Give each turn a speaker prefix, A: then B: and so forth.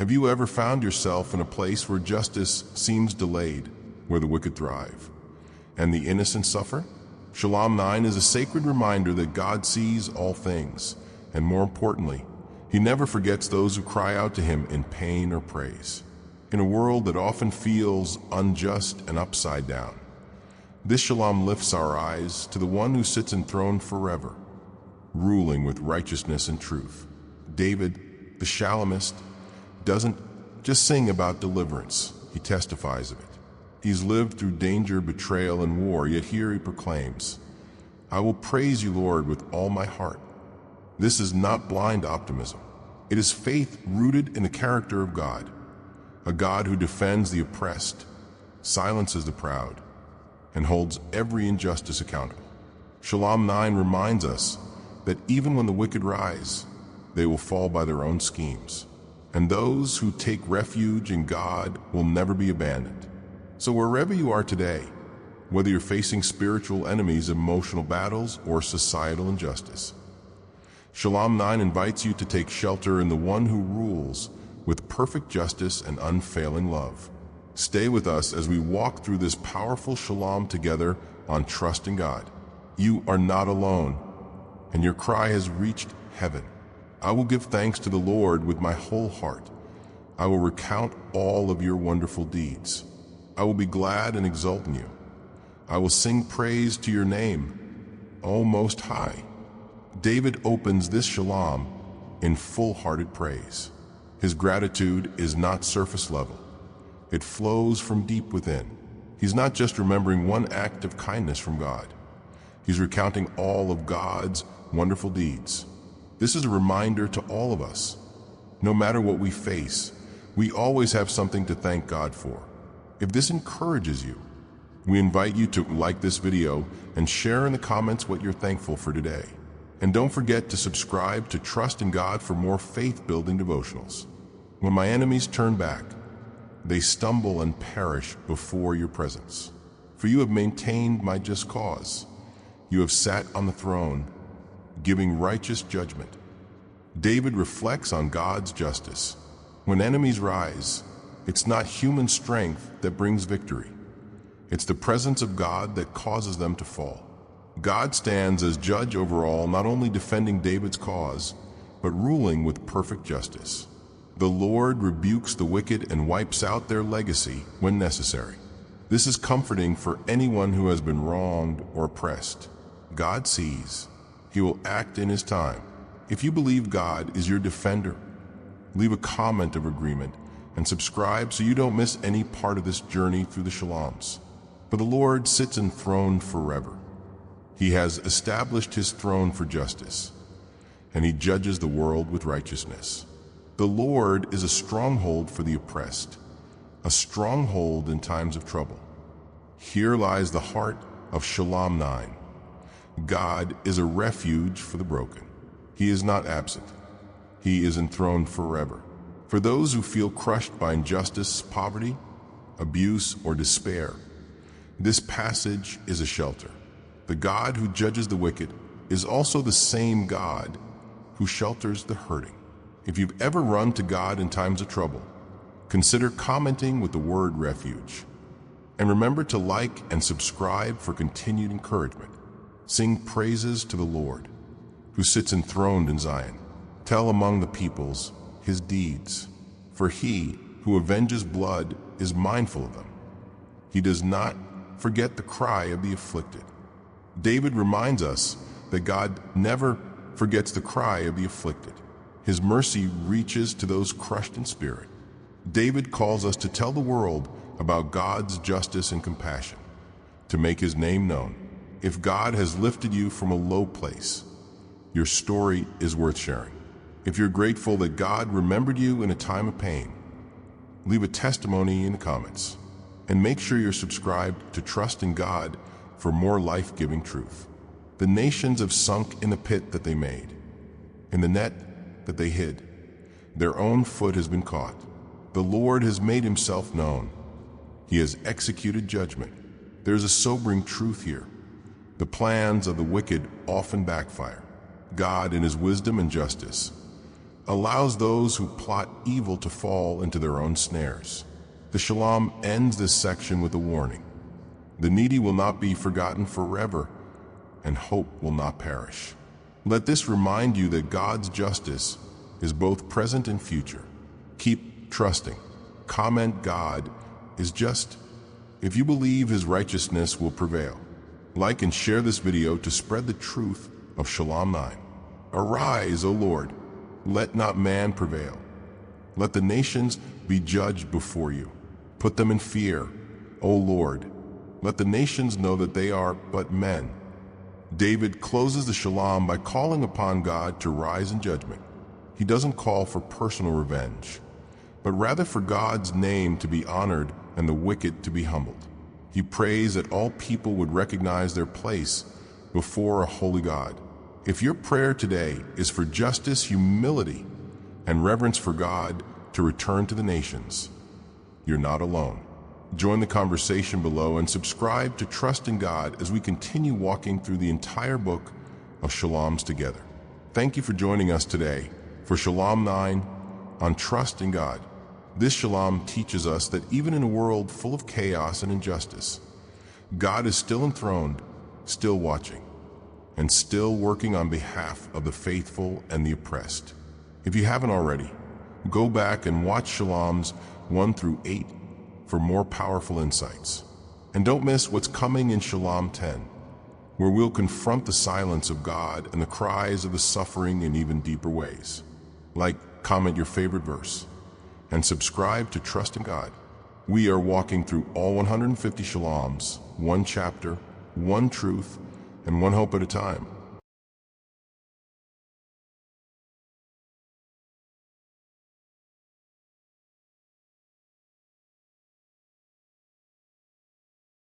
A: Have you ever found yourself in a place where justice seems delayed, where the wicked thrive, and the innocent suffer? Shalom 9 is a sacred reminder that God sees all things, and more importantly, He never forgets those who cry out to Him in pain or praise. In a world that often feels unjust and upside down, this shalom lifts our eyes to the one who sits enthroned forever, ruling with righteousness and truth. David, the psalmist, doesn't just sing about deliverance, he testifies of it. He's lived through danger, betrayal, and war, yet here he proclaims, "I will praise you, Lord, with all my heart." This is not blind optimism. It is faith rooted in the character of God, a God who defends the oppressed, silences the proud, and holds every injustice accountable. Shalom 9 reminds us that even when the wicked rise, they will fall by their own schemes, and those who take refuge in God will never be abandoned. So wherever you are today, whether you're facing spiritual enemies, emotional battles, or societal injustice, Shalom 9 invites you to take shelter in the one who rules with perfect justice and unfailing love. Stay with us as we walk through this powerful shalom together on Trust in God. You are not alone, and your cry has reached heaven. I will give thanks to the Lord with my whole heart. I will recount all of your wonderful deeds. I will be glad and exult in you. I will sing praise to your name, O Most High. David opens this shalom in full-hearted praise. His gratitude is not surface level. It flows from deep within. He's not just remembering one act of kindness from God. He's recounting all of God's wonderful deeds. This is a reminder to all of us. No matter what we face, we always have something to thank God for. If this encourages you, we invite you to like this video and share in the comments what you're thankful for today. And don't forget to subscribe to Trust in God for more faith-building devotionals. When my enemies turn back, they stumble and perish before your presence. For you have maintained my just cause. You have sat on the throne, giving righteous judgment. David reflects on God's justice. When enemies rise, it's not human strength that brings victory. It's the presence of God that causes them to fall. God stands as judge over all, not only defending David's cause, but ruling with perfect justice. The Lord rebukes the wicked and wipes out their legacy when necessary. This is comforting for anyone who has been wronged or oppressed. God sees. He will act in His time. If you believe God is your defender, leave a comment of agreement and subscribe so you don't miss any part of this journey through the shaloms. For the Lord sits enthroned forever. He has established His throne for justice, and He judges the world with righteousness. The Lord is a stronghold for the oppressed, a stronghold in times of trouble. Here lies the heart of Shalom 9. God is a refuge for the broken. He is not absent. He is enthroned forever. For those who feel crushed by injustice, poverty, abuse, or despair, this passage is a shelter. The God who judges the wicked is also the same God who shelters the hurting. If you've ever run to God in times of trouble, consider commenting with the word refuge. And remember to like and subscribe for continued encouragement. Sing praises to the Lord, who sits enthroned in Zion. Tell among the peoples His deeds, for He who avenges blood is mindful of them. He does not forget the cry of the afflicted. David reminds us that God never forgets the cry of the afflicted. His mercy reaches to those crushed in spirit. David calls us to tell the world about God's justice and compassion, to make His name known. If God has lifted you from a low place, your story is worth sharing. If you're grateful that God remembered you in a time of pain, leave a testimony in the comments. And make sure you're subscribed to Trust in God for more life-giving truth. The nations have sunk in the pit that they made, in the net that they hid. Their own foot has been caught. The Lord has made Himself known. He has executed judgment. There's a sobering truth here. The plans of the wicked often backfire. God, in His wisdom and justice, allows those who plot evil to fall into their own snares. The Shalom ends this section with a warning. The needy will not be forgotten forever, and hope will not perish. Let this remind you that God's justice is both present and future. Keep trusting. Comment God is just if you believe his righteousness will prevail. Like and share this video to spread the truth of Shalom 9. Arise, O Lord, let not man prevail. Let the nations be judged before you. Put them in fear, O Lord. Let the nations know that they are but men. David closes the Shalom by calling upon God to rise in judgment. He doesn't call for personal revenge, but rather for God's name to be honored and the wicked to be humbled. He prays that all people would recognize their place before a holy God. If your prayer today is for justice, humility, and reverence for God to return to the nations, you're not alone. Join the conversation below and subscribe to Trust in God as we continue walking through the entire book of Shaloms together. Thank you for joining us today for Shalom 9 on Trust in God. This Shalom teaches us that even in a world full of chaos and injustice, God is still enthroned, still watching, and still working on behalf of the faithful and the oppressed. If you haven't already, go back and watch Shaloms 1 through 8 for more powerful insights. And don't miss what's coming in Shalom 10, where we'll confront the silence of God and the cries of the suffering in even deeper ways. Like, comment your favorite verse, and subscribe to Trust in God. We are walking through all 150 Shaloms, one chapter, one truth, and one hope at a time.